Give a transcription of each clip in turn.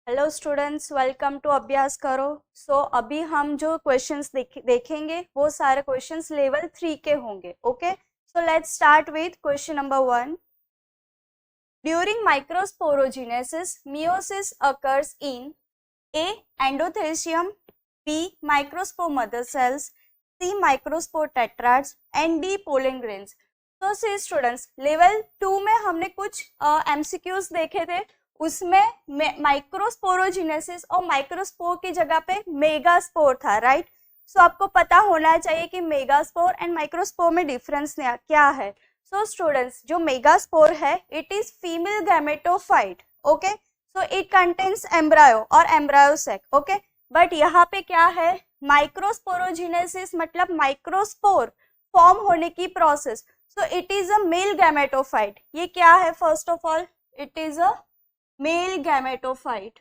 Hello students, welcome to अभ्यास करो। अभी हम जो क्वेश्चंस देखेंगे वो सारे क्वेश्चंस लेवल 3 के होंगे। Okay, so let's start with question number 1। During microsporogenesis meiosis occurs in A. Endothecium, B. Microspore mother cells, C. Microspore tetrads and D. pollen grains। तो सी स्टूडेंट्स, लेवल 2 में हमने कुछ MCQs देखे थे। उसमें माइक्रोस्पोरोजेनेसिस और माइक्रोस्पोर की जगह पे मेगास्पोर था, राइट। सो आपको पता होना चाहिए कि मेगास्पोर एंड माइक्रोस्पोर में डिफरेंस क्या है। सो स्टूडेंट्स, जो मेगास्पोर है it is female gametophyte. Okay, so it contains embryo और एम्ब्रायो सेक। ओके, बट यहाँ पे क्या है, माइक्रोस्पोरोजेनेसिस मतलब माइक्रोस्पोर फॉर्म होने की process. So it is a male gametophyte. ये क्या है, first of all it is a male gametophyte.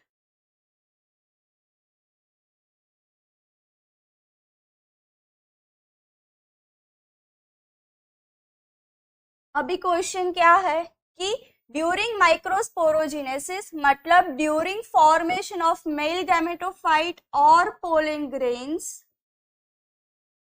अभी क्वेश्चन क्या है कि ड्यूरिंग माइक्रोस्पोरोजेनेसिस मतलब during formation of male gametophyte और pollen grains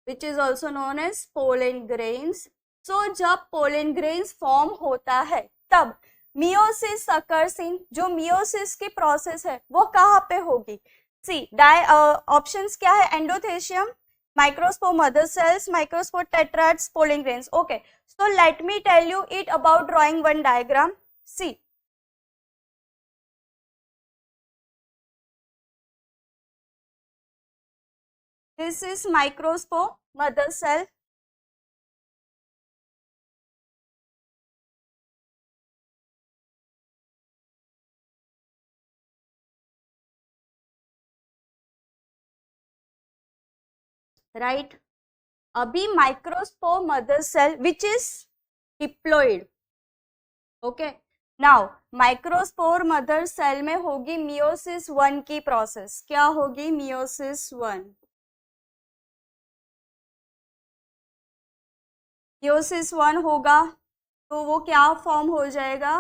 which is also known as pollen grains। so जब पोलन ग्रेन्स फॉर्म होता है तब मियोसिस occurs in, जो मियोसिस की प्रोसेस है वो कहाँ पे होगी। सी ऑप्शंस क्या है, endothecium, microspore mother cells, microspore tetrads, pollen grains। okay, so let me tell you it about drawing one diagram। see, this is microspore mother cell, right। अभी microspore mother cell which is diploid. Okay, now microspore mother cell में होगी meiosis 1 की process. क्या होगी, meiosis 1। Meiosis 1 होगा तो वो क्या फॉर्म हो जाएगा,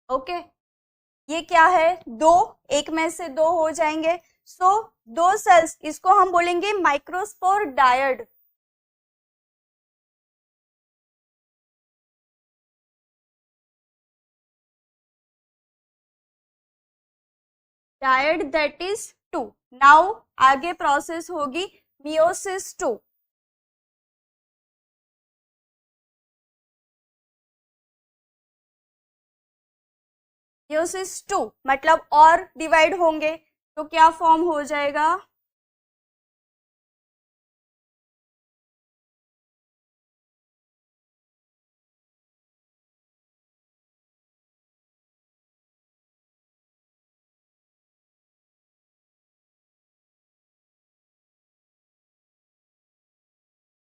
ओके। ये क्या है, दो, एक में से दो हो जाएंगे। सो दो सेल्स, इसको हम बोलेंगे microspore dyad. Dyad that is 2। Now आगे प्रोसेस होगी मियोसिस 2। मियोसिस 2 मतलब और डिवाइड होंगे तो क्या फॉर्म हो जाएगा,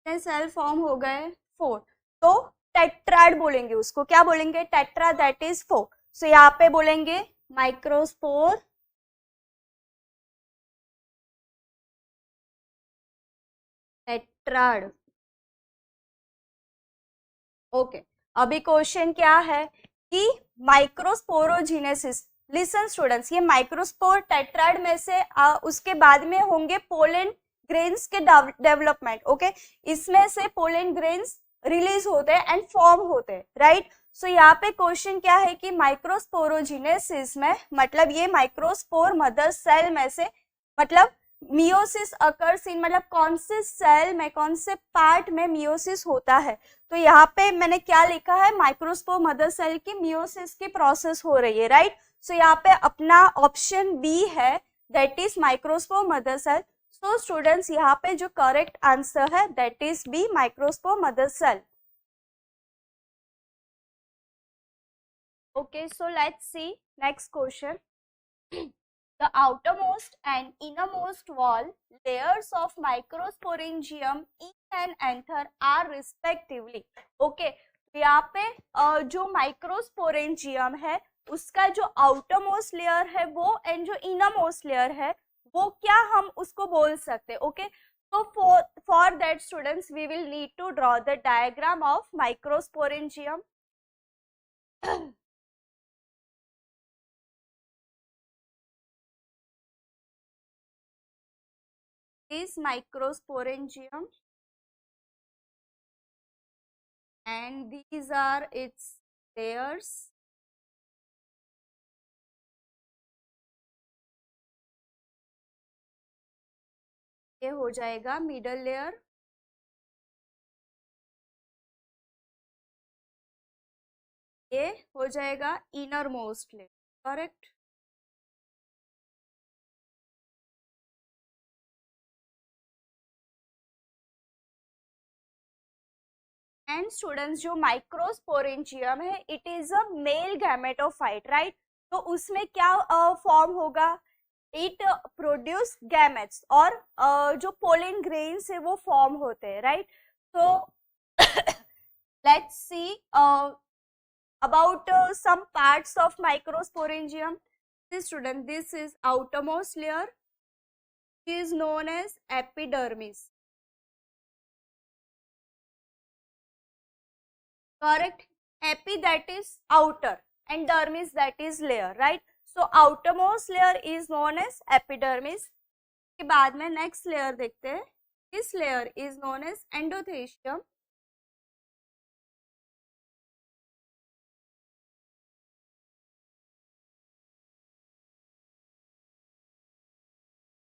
सेल फॉर्म हो गए 4। तो टेट्राड बोलेंगे उसको, क्या बोलेंगे, टेट्रा दैट इज 4। सो यहाँ पे बोलेंगे माइक्रोस्पोर टेट्राड। ओके, अभी क्वेश्चन क्या है कि माइक्रोस्पोरोजेनेसिस, लिसन स्टूडेंट्स, ये माइक्रोस्पोर टेट्राड में से उसके बाद में होंगे पोलन ग्रेन्स के डेवलपमेंट। ओके, इसमें से पोलन ग्रेन्स रिलीज होते हैं एंड फॉर्म होते हैं, राइट। सो यहाँ पे क्वेश्चन क्या है कि माइक्रोस्पोरोजेनेसिस में मतलब ये माइक्रोस्पोर मदर सेल में से मतलब मियोसिस अकर्स इन, मतलब कौन से सेल में कौन से पार्ट में मियोसिस होता है। तो यहाँ पे मैंने क्या लिखा है, माइक्रोस्पोर मदर सेल की मियोसिस की प्रोसेस हो रही है, राइट। सो यहाँ पे अपना ऑप्शन बी है, that is microspore mother cell. So students, यहाँ पे जो करेक्ट आंसर है that is B, microspore mother cell. Okay, so let's see next question. The outermost and innermost wall layers of microsporangium ink and anther are respectively। Okay, तो यहाँ पे जो microsporangium है उसका जो आउटरमोस्ट लेयर है वो एंड जो इनरमोस्ट लेयर है वो क्या हम उसको बोल सकते, ओके। तो for that students we will need to draw the diagram of microsporangium. is microsporangium and these are its layers. ये हो जाएगा मिडल लेयर, ये हो जाएगा inner most layer, correct. And students जो माइक्रोस्पोरेंजियम है it is a male gametophyte, right. तो उसमें क्या फॉर्म होगा, इट प्रोड्यूस गैमेट्स और जो पोलन ग्रेन्स है वो फॉर्म होते हैं, राइट। तो let's see about some parts of microsporangium. This student, this is outermost layer, which is known as epidermis, correct। Epi that is outer and dermis that is layer, right। So outermost layer is known as epidermis। के बाद में next layer देखते हैं, this layer is known as endothelium।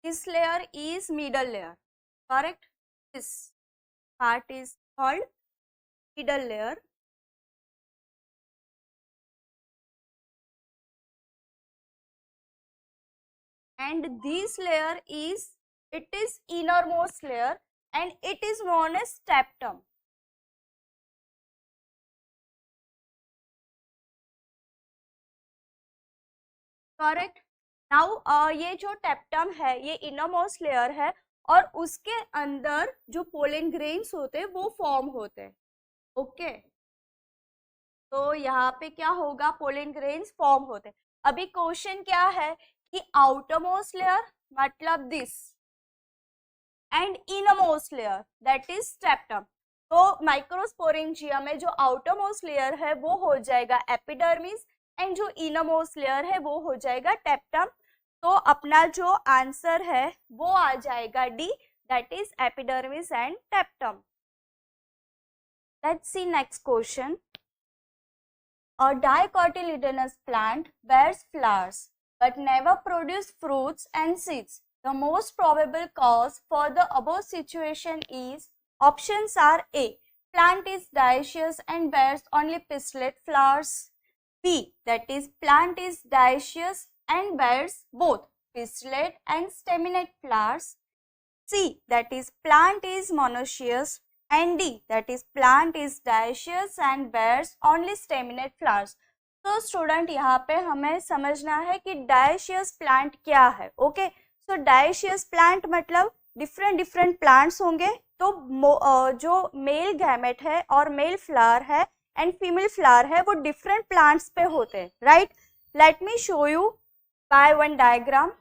This layer is middle layer, correct। This part is called middle layer and this layer is, it is innermost layer and it is known as tapetum, correct। Now ये जो टेप्टम है ये innermost layer है और उसके अंदर जो pollen grains होते हैं वो फॉर्म होते हैं, ओके। तो यहाँ पे क्या होगा, पोलन ग्रेन्स फॉर्म होते हैं। अभी क्वेश्चन क्या है कि आउटरमोस्ट लेयर मतलब this and innermost layer that is टेप्टम। तो माइक्रोस्पोरेंजियम में जो आउटरमोस्ट लेयर है वो हो जाएगा एपिडर्मिस एंड जो इनरमोस्ट लेयर है वो हो जाएगा टेप्टम। तो अपना जो आंसर है वो आ जाएगा D, that is epidermis and टेप्टम। Let's see next question. A dicotyledonous plant bears flowers but never produce fruits and seeds. The most probable cause for the above situation is, options are A, plant is dioecious and bears only pistilate flowers, B, that is plant is dioecious and bears both pistillate and staminate flowers, C, that is plant is monoecious, and D, that is plant is dioecious and bears only staminate flowers। तो student यहाँ पे हमें समझना है कि dioecious plant क्या है, okay. सो dioecious plant मतलब डिफरेंट डिफरेंट प्लांट्स होंगे। तो जो मेल गैमेट है और मेल फ्लावर है एंड फीमेल फ्लावर है वो डिफरेंट प्लांट्स पे होते हैं, right. Late me show you by one diagram.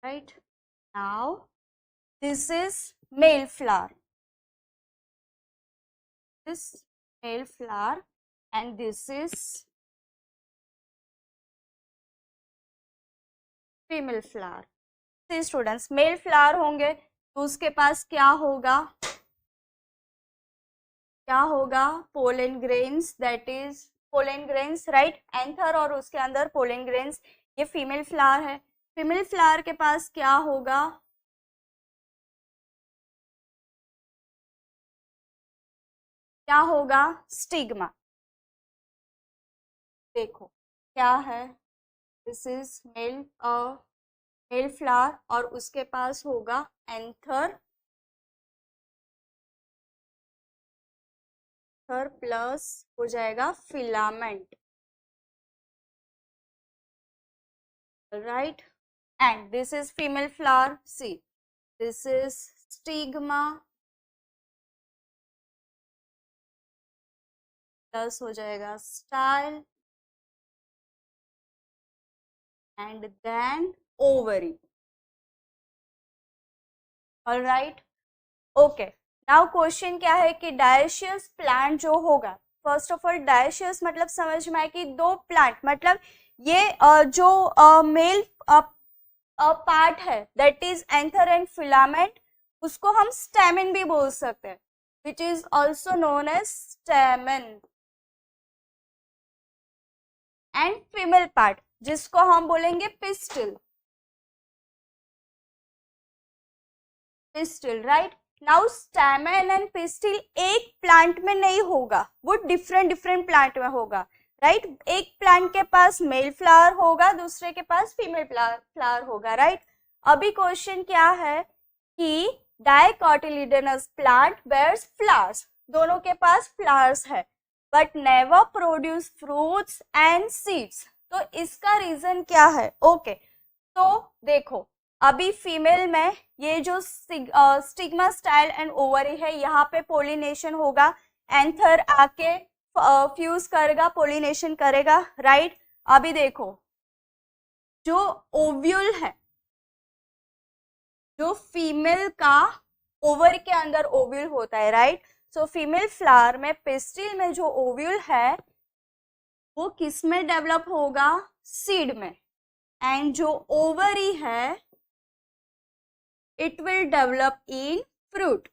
Right now this is male flower, this male flower and this is female flower. See students, male flower होंगे तो उसके पास क्या होगा, क्या होगा, pollen grains, that is pollen grains, right. Anther और उसके अंदर पोलन ग्रेन्स। ये फीमेल फ्लावर है, फीमेल फ्लावर के पास क्या होगा, क्या होगा, स्टिग्मा। देखो क्या है, दिस इज मेल फ्लावर और उसके पास होगा एंथर प्लस हो जाएगा filament, right. And this is female flower, see this is stigma plus हो जाएगा style and then ovary, alright. Okay, now question क्या है कि डायशियस प्लांट जो होगा, फर्स्ट ऑफ ऑल डायशियस मतलब समझ में आए कि दो प्लांट, मतलब ये जो मेल पार्ट है that is anther and filament, उसको हम स्टेमन भी बोल सकते हैं, which is also known as stamen. And female part जिसको हम बोलेंगे pistil, right. Now stamen and pistil एक प्लांट में नहीं होगा, वो डिफरेंट डिफरेंट प्लांट में होगा, राइट। एक प्लांट के पास मेल फ्लावर होगा, दूसरे के पास फीमेल फ्लावर होगा, राइट। अभी क्वेश्चन क्या है कि डाइकोटिलिडनस प्लांट बेयर्स फ्लावर्स, दोनों के पास फ्लावर्स है but never produce fruits and seeds, तो इसका रीजन क्या है? ओके, तो देखो अभी फीमेल में ये जो स्टिग्मा स्टाइल एंड ओवरी है, यहाँ पे पोलिनेशन होगा, एंथर आके फ्यूज करेगा, पोलिनेशन करेगा, राइट। अभी देखो जो ओव्यूल है, जो फीमेल का ओवर के अंदर ओव्यूल होता है, राइट। सो फीमेल फ्लावर में पिस्टिल में जो ओव्यूल है वो किस में डेवलप होगा? सीड में। एंड जो ओवरी है it will develop in fruit,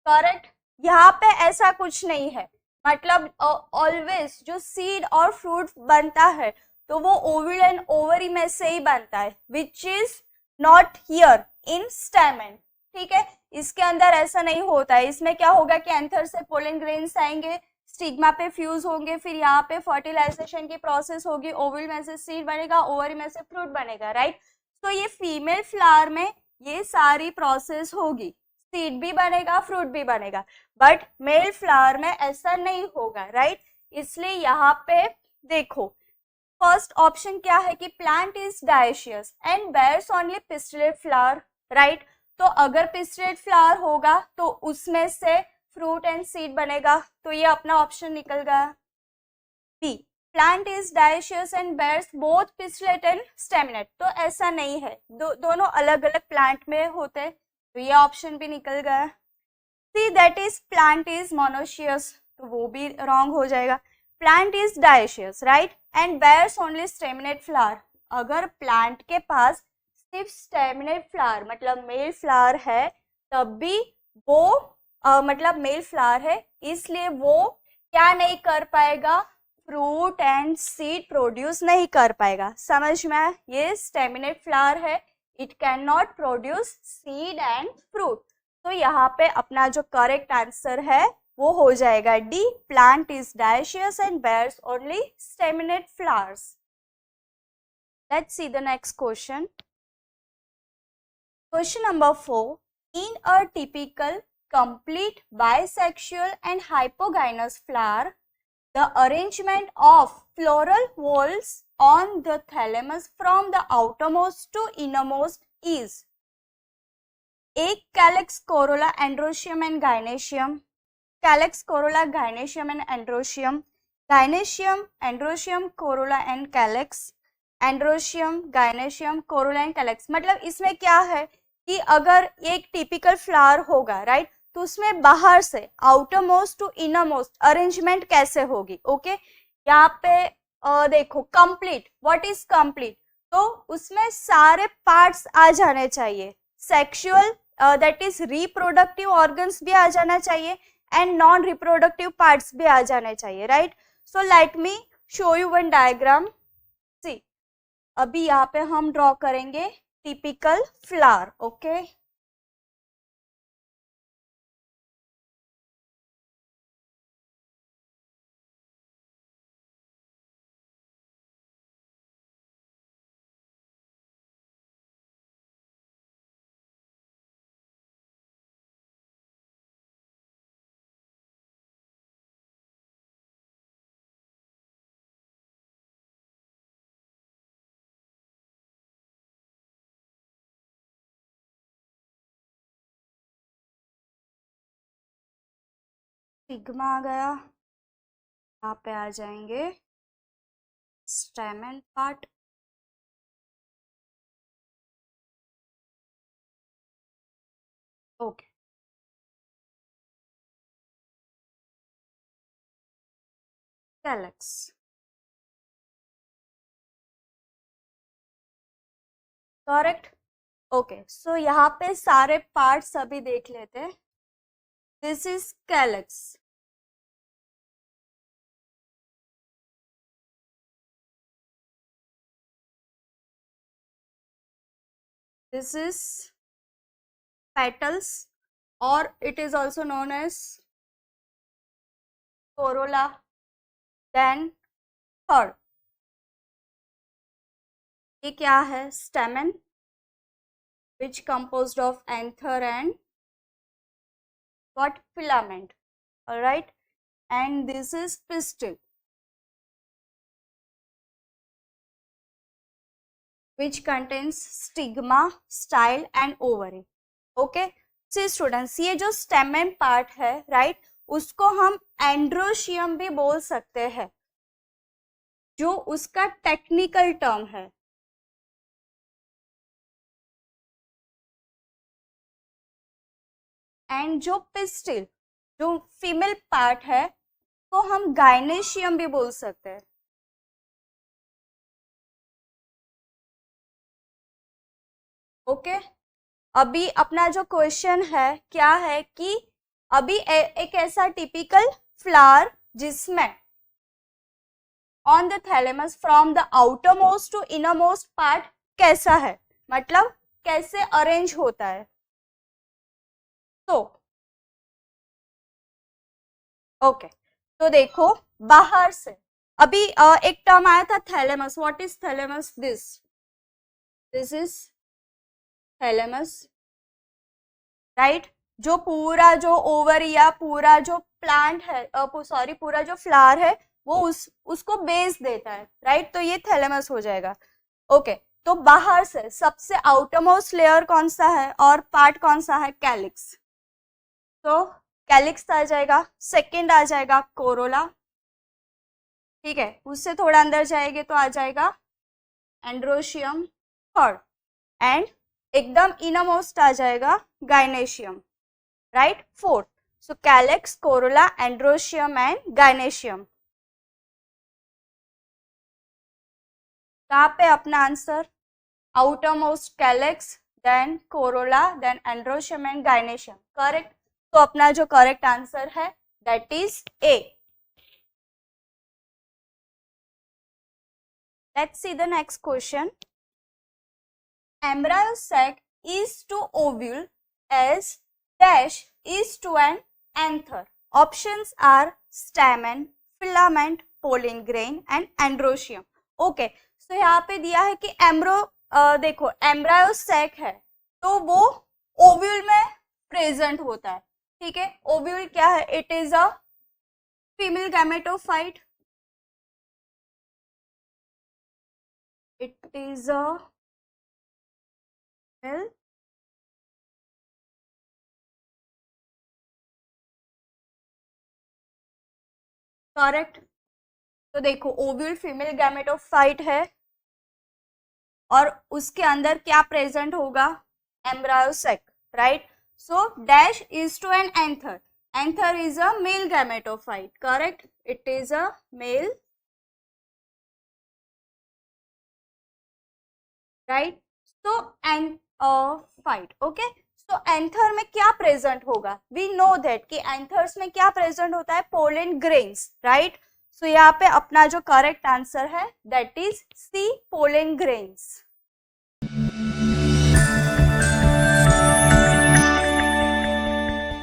correct. यहाँ पे ऐसा कुछ नहीं है, मतलब ऑलवेज जो सीड और फ्रूट बनता है तो वो ओव्यूल एंड ओवरी में से ही बनता है, which is not here in स्टेमन, ठीक है। इसके अंदर ऐसा नहीं होता है। इसमें क्या होगा कि एंथर से पोलन ग्रेन्स आएंगे, स्टिग्मा पे फ्यूज होंगे, फिर यहाँ पे फर्टिलाइजेशन की प्रोसेस होगी, ओव्यूल में से सीड बनेगा, ओवरी में से फ्रूट बनेगा, राइट। तो ये फीमेल फ्लावर में ये सारी प्रोसेस होगी, सीड भी बनेगा, फ्रूट भी बनेगा, बट मेल फ्लावर में ऐसा नहीं होगा, राइट। इसलिए यहाँ पे देखो फर्स्ट ऑप्शन क्या है कि plant is dioecious and bears only pistillate flower, right. तो अगर पिस्टिलेट फ्लावर होगा तो उसमें से फ्रूट एंड सीड बनेगा, तो ये अपना ऑप्शन निकल गया। B, plant is dioecious and bears both pistillate and staminate, तो ऐसा नहीं है, दोनों अलग अलग प्लांट में होते, तो ये ऑप्शन भी निकल गया। See, that is plant is monoecious, तो वो भी रॉन्ग हो जाएगा। Plant is dioecious, right, and bears only staminate flower, अगर प्लांट के पास सिर्फ स्टेमिनेट फ्लावर मतलब मेल फ्लावर है तब भी वो मतलब मेल फ्लावर है, इसलिए वो क्या नहीं कर पाएगा? फ्रूट एंड सीड प्रोड्यूस नहीं कर पाएगा। समझ में आया? ये स्टेमिनेट फ्लावर है, it can not produce seed and fruit, तो यहाँ पे अपना जो करेक्ट आंसर है वो हो जाएगा D, plant is dioecious and bears only staminate flowers. Let's see the next question. Question number 4. In a typical complete bisexual and hypogynous flower, the arrangement of floral whorls on the thalamus from the outermost to innermost is एक calyx, corolla, androecium and gynoecium, calyx, corolla, gynoecium and androecium, gynoecium, androecium, corolla and calyx, androecium, gynoecium, Corolla and calyx. मतलब इसमें क्या है कि अगर एक typical flower होगा, right, तो उसमें बाहर से outer most to inner most arrangement कैसे होगी? ओके, यहाँ पे देखो कंप्लीट, व्हाट इज कंप्लीट? तो उसमें सारे पार्ट्स आ जाने चाहिए, sexual that is reproductive organs भी आ जाना चाहिए एंड नॉन रिप्रोडक्टिव पार्ट्स भी आ जाने चाहिए, right. So let me show you one diagram. See, अभी यहाँ पे हम ड्रॉ करेंगे टिपिकल फ्लावर, ओके। सिग्मा आ गया, यहाँ पे आ जाएंगे stamen part, okay. Calyx, correct, okay. So यहाँ पे सारे पार्ट्स अभी देख लेते हैं। This is calyx, this is petals or it is also known as corolla. Then third, ये क्या है? stamen which composed of anther and what? filament, all right, and this is pistil which contains stigma, style and ovary, okay। See students, ये जो stamen part है, right, उसको हम androecium भी बोल सकते हैं, जो उसका टेक्निकल टर्म है। एंड जो पिस्टिल, जो फीमेल पार्ट है, तो हम गाइनेशियम भी बोल सकते हैं, ओके। अभी अपना जो क्वेश्चन है क्या है कि अभी एक ऐसा टिपिकल फ्लावर जिसमें on the thalamus from the outer most to inner most part कैसा है, मतलब कैसे अरेंज होता है। तो ओके, तो देखो बाहर से अभी एक टर्म आया था thalamus. What is thalamus? This is thalamus, right. जो पूरा जो ओवर या पूरा जो प्लांट है, सॉरी पूरा जो फ्लावर है वो उसको बेस देता है, राइट। तो ये थैलेमस हो जाएगा, ओके। तो बाहर से सबसे आउटरमोस्ट लेयर कौन सा है और पार्ट कौन सा है? कैलिक्स। तो कैलिक्स आ जाएगा, सेकेंड आ जाएगा कोरोला, ठीक है। उससे थोड़ा अंदर जाएंगे तो आ जाएगा एंड्रोशियम, थर्ड, एंड एकदम इनरमोस्ट आ जाएगा gynoecium, right, fourth. So calyx, corolla, androecium and gynoecium. कहाँ पे अपना answer? Outer most calyx, then corolla, then androecium and gynoecium, correct. तो अपना जो करेक्ट आंसर है that is A. Let's see the next question. Embryo sac is to ovule as dash is to an anther. Options are stamen, filament, pollen grain and androecium. Okay, so यहाँ पे दिया है कि देखो embryo sac है तो वो ovule में प्रेजेंट होता है, ठीक है। ओव्यूल क्या है? It is a female gametophyte, it is a correct. तो देखो ओव्यूल फीमेल गैमेटोफाइट है और उसके अंदर क्या प्रेजेंट होगा? Embryo sac, right. So dash is to an anther, anther is a male gametophyte, correct, it is a male, right. So fight, okay. तो anther में क्या प्रेजेंट होगा? वी नो दैट कि एंथर्स में क्या प्रेजेंट होता है? Pollen grains, right. सो यहाँ पे अपना जो करेक्ट आंसर है that is C, pollen grains.